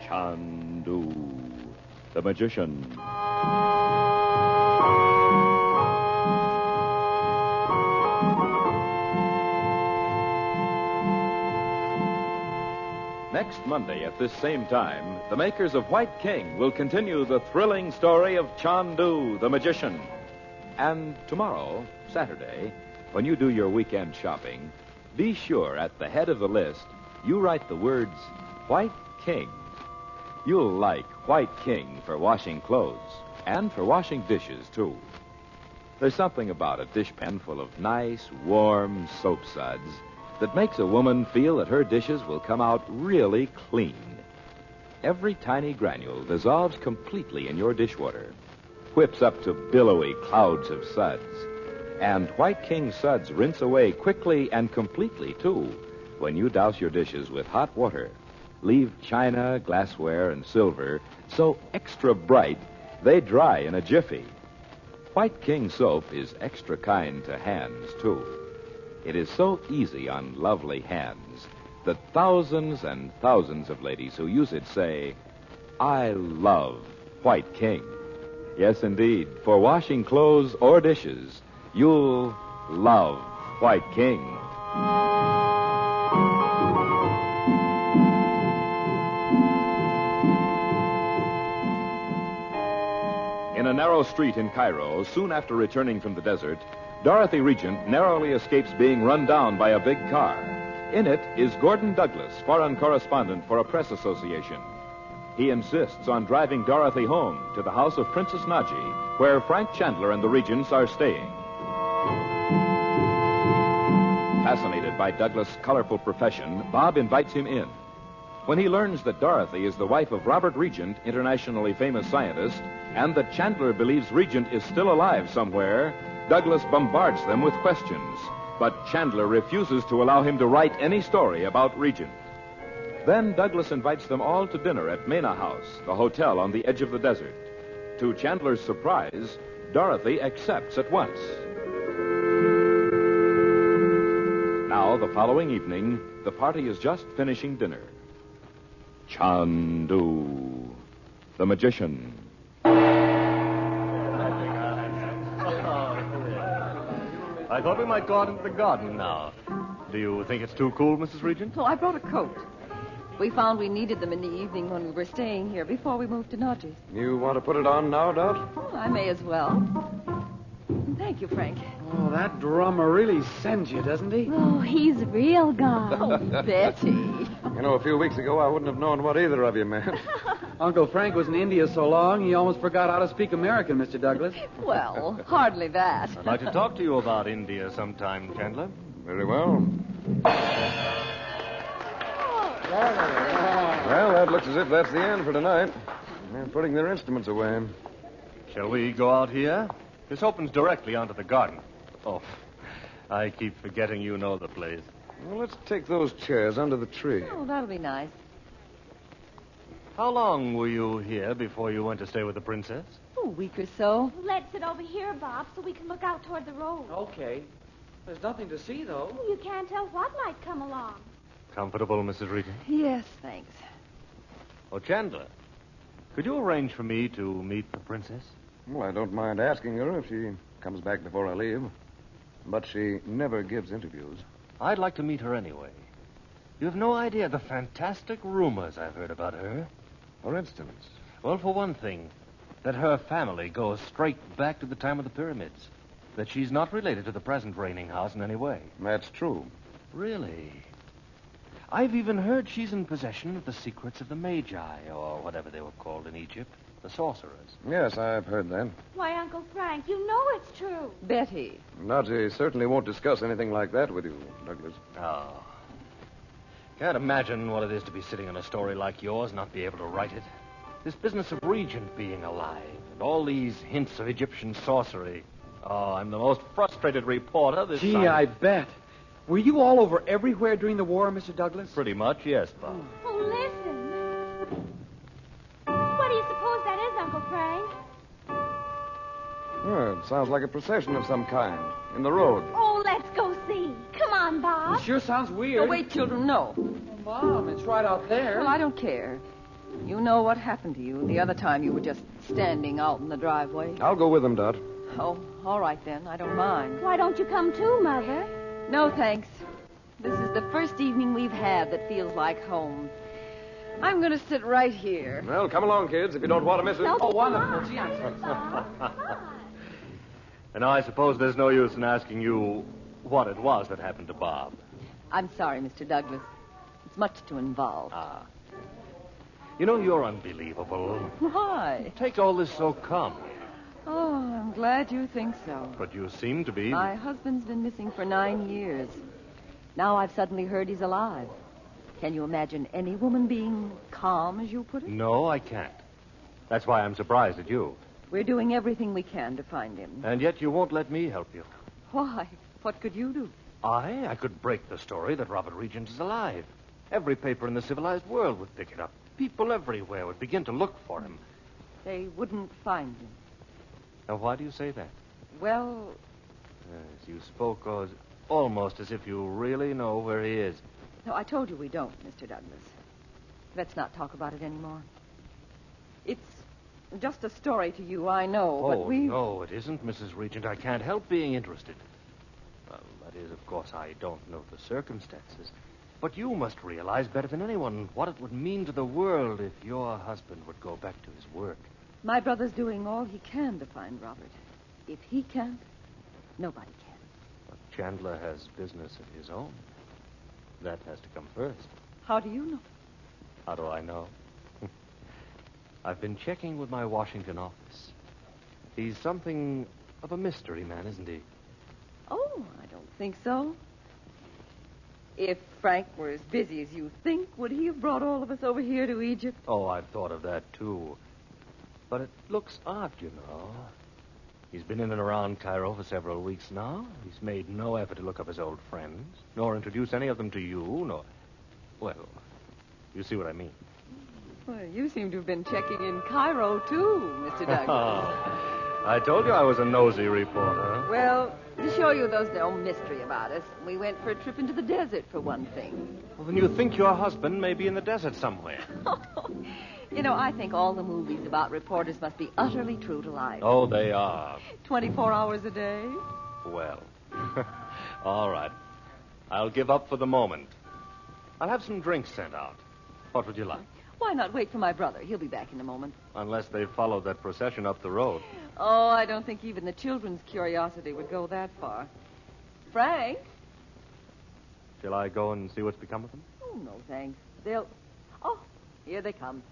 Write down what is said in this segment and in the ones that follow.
Chandu, the magician. Next Monday at this same time, the makers of White King will continue the thrilling story of Chandu, the magician. And tomorrow, Saturday, when you do your weekend shopping, be sure at the head of the list you write the words White King. You'll like White King for washing clothes and for washing dishes, too. There's something about a dishpan full of nice, warm soap suds that makes a woman feel that her dishes will come out really clean. Every tiny granule dissolves completely in your dishwater, whips up to billowy clouds of suds. And White King suds rinse away quickly and completely, too, when you douse your dishes with hot water. Leave china, glassware, and silver so extra bright they dry in a jiffy. White King soap is extra kind to hands, too. It is so easy on lovely hands that thousands and thousands of ladies who use it say, I love White King. Yes, indeed, for washing clothes or dishes, you'll love White King. In a narrow street in Cairo, soon after returning from the desert, Dorothy Regent narrowly escapes being run down by a big car. In it is Gordon Douglas, foreign correspondent for a press association. He insists on driving Dorothy home to the house of Princess Naji, where Frank Chandler and the Regents are staying. Fascinated by Douglas' colorful profession, Bob invites him in. When he learns that Dorothy is the wife of Robert Regent, internationally famous scientist, and that Chandler believes Regent is still alive somewhere, Douglas bombards them with questions. But Chandler refuses to allow him to write any story about Regent. Then Douglas invites them all to dinner at Mena House, the hotel on the edge of the desert. To Chandler's surprise, Dorothy accepts at once. Now, the following evening, the party is just finishing dinner. Chandu, the magician. I thought we might go out into the garden now. Do you think it's too cool, Mrs. Regent? Oh, I brought a coat. We found we needed them in the evening when we were staying here before we moved to Naji's. You want to put it on now, Dot? Oh, I may as well. Thank you, Frank. Oh, that drummer really sends you, doesn't he? Oh, he's real gone. Oh, Betty. You know, a few weeks ago, I wouldn't have known what either of you meant. Uncle Frank was in India so long, he almost forgot how to speak American, Mr. Douglas. Well, hardly that. I'd like to talk to you about India sometime, Chandler. Very well. Well, that looks as if that's the end for tonight. They're putting their instruments away. Shall we go out here? This opens directly onto the garden. Oh, I keep forgetting you know the place. Well, let's take those chairs under the tree. Oh, that'll be nice. How long were you here before you went to stay with the princess? A week or so. Let's sit over here, Bob, so we can look out toward the road. Okay. There's nothing to see, though. You can't tell what might come along. Comfortable, Mrs. Regent? Yes, thanks. Oh, Chandler, could you arrange for me to meet the princess? Well, I don't mind asking her if she comes back before I leave. But she never gives interviews. I'd like to meet her anyway. You have no idea the fantastic rumors I've heard about her. For instance? Well, for one thing, that her family goes straight back to the time of the pyramids. That she's not related to the present reigning house in any way. That's true. Really? I've even heard she's in possession of the secrets of the Magi, or whatever they were called in Egypt, the sorcerers. Yes, I've heard that. Why, Uncle Frank, you know it's true. Betty. Naji certainly won't discuss anything like that with you, Douglas. Oh. Can't imagine what it is to be sitting on a story like yours and not be able to write it. This business of Regent being alive, and all these hints of Egyptian sorcery. Oh, I'm the most frustrated reporter this Gee, time. I bet. Were you all over everywhere during the war, Mr. Douglas? Pretty much, yes, Bob. Oh, listen. What do you suppose that is, Uncle Frank? Well, it sounds like a procession of some kind in the road. Oh, let's go see. Come on, Bob. It sure sounds weird. Oh, wait, children, no. Oh, Mom, it's right out there. Well, I don't care. You know what happened to you the other time you were just standing out in the driveway. I'll go with them, Dot. Oh, all right then. I don't mind. Why don't you come too, Mother? No, thanks. This is the first evening we've had that feels like home. I'm going to sit right here. Well, come along, kids, if you don't want to miss it. No, Oh, wonderful. come Gee, I'm so on. And I suppose there's no use in asking you what it was that happened to Bob. I'm sorry, Mr. Douglas. It's much too involved. Ah. You know, you're unbelievable. Why? Take all this so calm. Oh, I'm glad you think so. But you seem to be. My husband's been missing for 9 years. Now I've suddenly heard he's alive. Can you imagine any woman being calm, as you put it? No, I can't. That's why I'm surprised at you. We're doing everything we can to find him. And yet you won't let me help you. Why? What could you do? I could break the story that Robert Regent is alive. Every paper in the civilized world would pick it up. People everywhere would begin to look for him. They wouldn't find him. Now, why do you say that? Well, Yes, you spoke almost as if you really know where he is. no, I told you we don't, Mr. Douglas. Let's not talk about it anymore. It's just a story to you, I know, but we... no, it isn't, Mrs. Regent. I can't help being interested. Well, that is, of course, I don't know the circumstances. But you must realize better than anyone what it would mean to the world if your husband would go back to his work. My brother's doing all he can to find Robert. If he can't, nobody can. But Chandler has business of his own. That has to come first. How do you know? How do I know? I've been checking with my Washington office. He's something of a mystery man, isn't he? Oh, I don't think so. If Frank were as busy as you think, would he have brought all of us over here to Egypt? Oh, I've thought of that, too. But it looks odd, you know. He's been in and around Cairo for several weeks now. He's made no effort to look up his old friends, nor introduce any of them to you, nor... Well, you see what I mean. Well, you seem to have been checking in Cairo, too, Mr. Douglas. I told you I was a nosy reporter. Well, to show you there's no mystery about us, we went for a trip into the desert, for one thing. Well, then you think your husband may be in the desert somewhere. You know, I think all the movies about reporters must be utterly true to life. Oh, they are. 24 hours a day. Well, all right. I'll give up for the moment. I'll have some drinks sent out. What would you like? Why not wait for my brother? He'll be back in a moment. Unless they followed that procession up the road. Oh, I don't think even the children's curiosity would go that far. Frank? Shall I go and see what's become of them? Oh, no, thanks. They'll... Oh, here they come.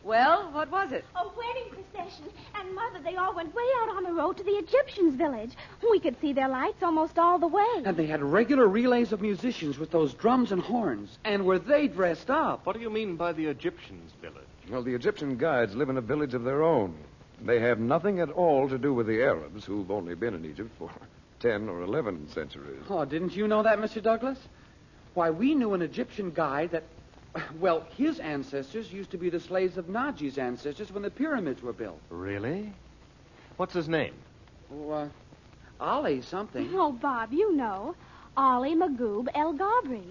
Well, what was it? A wedding procession. And, Mother, they all went way out on the road to the Egyptians' village. We could see their lights almost all the way. And they had regular relays of musicians with those drums and horns. And were they dressed up? What do you mean by the Egyptians' village? Well, the Egyptian guides live in a village of their own. They have nothing at all to do with the Arabs, who've only been in Egypt for 10 or 11 centuries. Oh, didn't you know that, Mr. Douglas? Why, we knew an Egyptian guide that... Well, his ancestors used to be the slaves of Naji's ancestors when the pyramids were built. Really? What's his name? Oh, Ali something. Oh, Bob, you know. Ali Magoob El Gabri.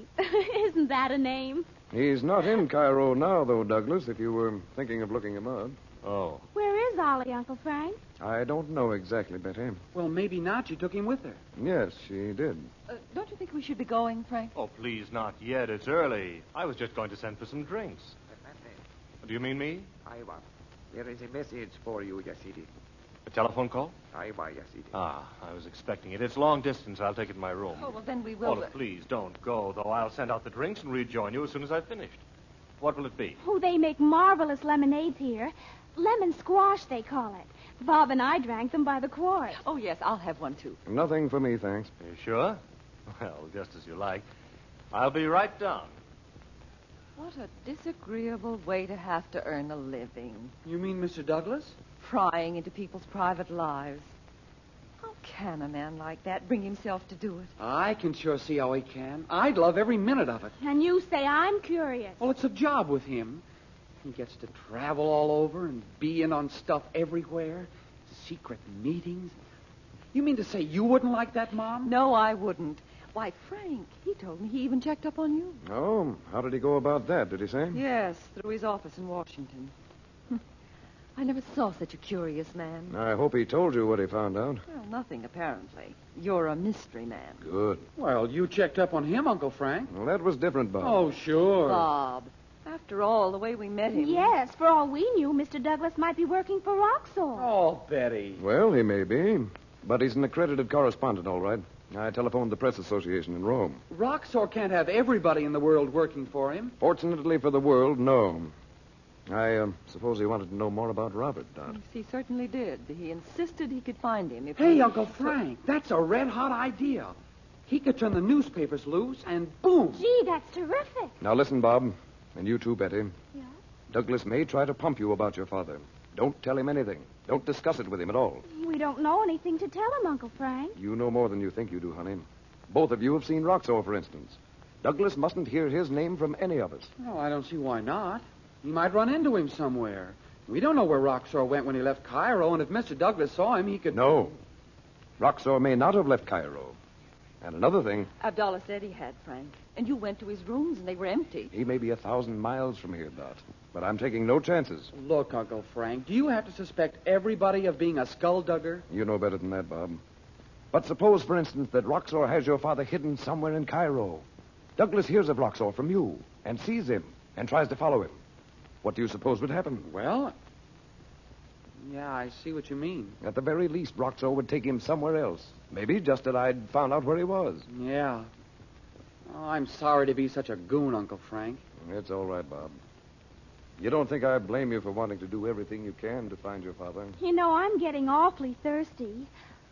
Isn't that a name? He's not in Cairo now, though, Douglas, if you were thinking of looking him up. Oh. Where is Ali, Uncle Frank? I don't know exactly, Betty. Well, maybe Naji took him with her. Yes, she did. Don't you think we should be going, Frank? Oh, please, not yet. It's early. I was just going to send for some drinks. Do you mean me? Aiwa. There is a message for you, Yasidi. A telephone call? Aiwa, Yasidi. Ah, I was expecting it. It's long distance. I'll take it to my room. Oh, well, then we will... Oh, please, don't go, though. I'll send out the drinks and rejoin you as soon as I've finished. What will it be? Oh, they make marvelous lemonades here. Lemon squash, they call it. Bob and I drank them by the quart. Oh, yes, I'll have one, too. Nothing for me, thanks. Are you sure? Well, just as you like. I'll be right down. What a disagreeable way to have to earn a living. You mean Mr. Douglas? Prying into people's private lives. How can a man like that bring himself to do it? I can sure see how he can. I'd love every minute of it. And you say I'm curious. Well, it's a job with him. He gets to travel all over and be in on stuff everywhere. Secret meetings. You mean to say you wouldn't like that, Mom? No, I wouldn't. Why, Frank, he told me he even checked up on you. Oh, how did he go about that, did he say? Yes, through his office in Washington. I never saw such a curious man. I hope he told you what he found out. Well, nothing, apparently. You're a mystery man. Good. Well, you checked up on him, Uncle Frank. Well, that was different, Bob. Oh, sure. Bob, after all, the way we met him... Yes, for all we knew, Mr. Douglas might be working for Roxor. Oh, Betty. Well, he may be. But he's an accredited correspondent, all right. I telephoned the Press Association in Rome. Roxor can't have everybody in the world working for him. Fortunately for the world, no. I suppose he wanted to know more about Robert, Dot. Yes, he certainly did. He insisted he could find him if Hey, he... Uncle Frank, that's a red-hot idea. He could turn the newspapers loose, and boom. Gee, that's terrific. Now listen, Bob, and you too, Betty. Yeah? Douglas may try to pump you about your father. Don't tell him anything. Don't discuss it with him at all. We don't know anything to tell him, Uncle Frank. You know more than you think you do, honey. Both of you have seen Roxor, for instance. Douglas mustn't hear his name from any of us. Oh, I don't see why not. He might run into him somewhere. We don't know where Roxor went when he left Cairo, and if Mr. Douglas saw him, he could... No. Roxor may not have left Cairo. And another thing, Abdallah said he had, Frank. And you went to his rooms and they were empty. he may be 1,000 miles from here, Dot. But I'm taking no chances. Look, Uncle Frank, do you have to suspect everybody of being a skulldugger? You know better than that, Bob. But suppose, for instance, that Roxor has your father hidden somewhere in Cairo. Douglas hears of Roxor from you and sees him and tries to follow him. What do you suppose would happen? Well, yeah, I see what you mean. At the very least, Roxor would take him somewhere else. Maybe just that I'd found out where he was. Yeah. Oh, I'm sorry to be such a goon, Uncle Frank. It's all right, Bob. You don't think I blame you for wanting to do everything you can to find your father? You know, I'm getting awfully thirsty.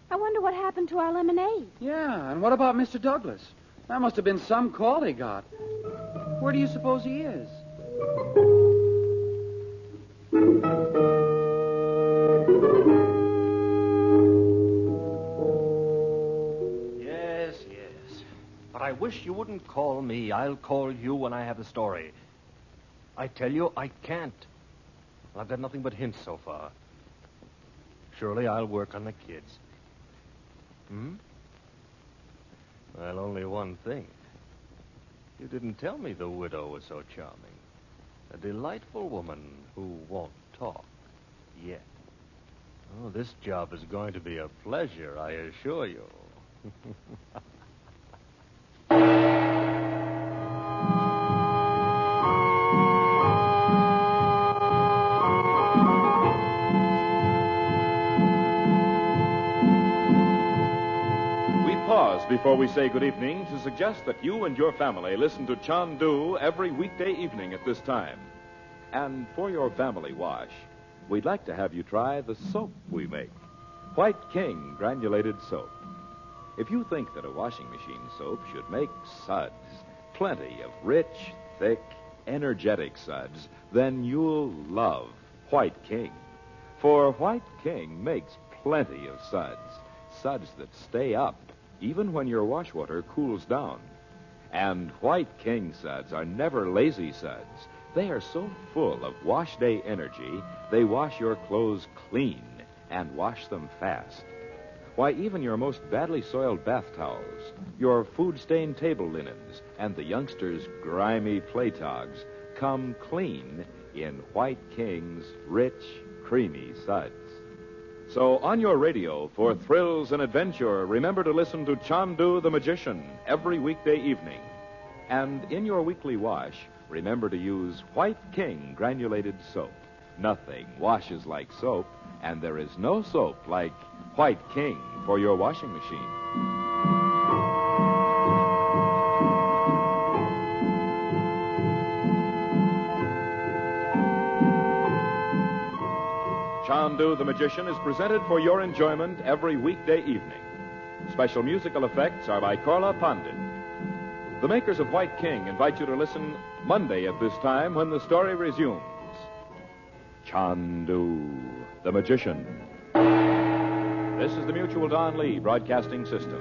I wonder what happened to our lemonade. Yeah, and what about Mr. Douglas? That must have been some call he got. Where do you suppose he is? Yes. But I wish you wouldn't call me. I'll call you when I have the story. I tell you, I can't. Well, I've got nothing but hints so far. Surely I'll work on the kids. Well, only one thing. You didn't tell me the widow was so charming. A delightful woman who won't talk yet. Oh, this job is going to be a pleasure, I assure you. Before we say good evening, to suggest that you and your family listen to Chandu every weekday evening at this time. And for your family wash, we'd like to have you try the soap we make. White King granulated soap. If you think that a washing machine soap should make suds, plenty of rich, thick, energetic suds, then you'll love White King. For White King makes plenty of suds that stay up even when your wash water cools down. And White King suds are never lazy suds. They are so full of wash day energy, they wash your clothes clean and wash them fast. Why, even your most badly soiled bath towels, your food-stained table linens, and the youngsters' grimy play togs come clean in White King's rich, creamy suds. So on your radio, for thrills and adventure, remember to listen to Chandu the Magician every weekday evening. And in your weekly wash, remember to use White King granulated soap. Nothing washes like soap, and there is no soap like White King for your washing machine. Chandu the Magician is presented for your enjoyment every weekday evening. Special musical effects are by Korla Pandit. The makers of White King invite you to listen Monday at this time when the story resumes. Chandu the Magician. This is the Mutual Don Lee Broadcasting System.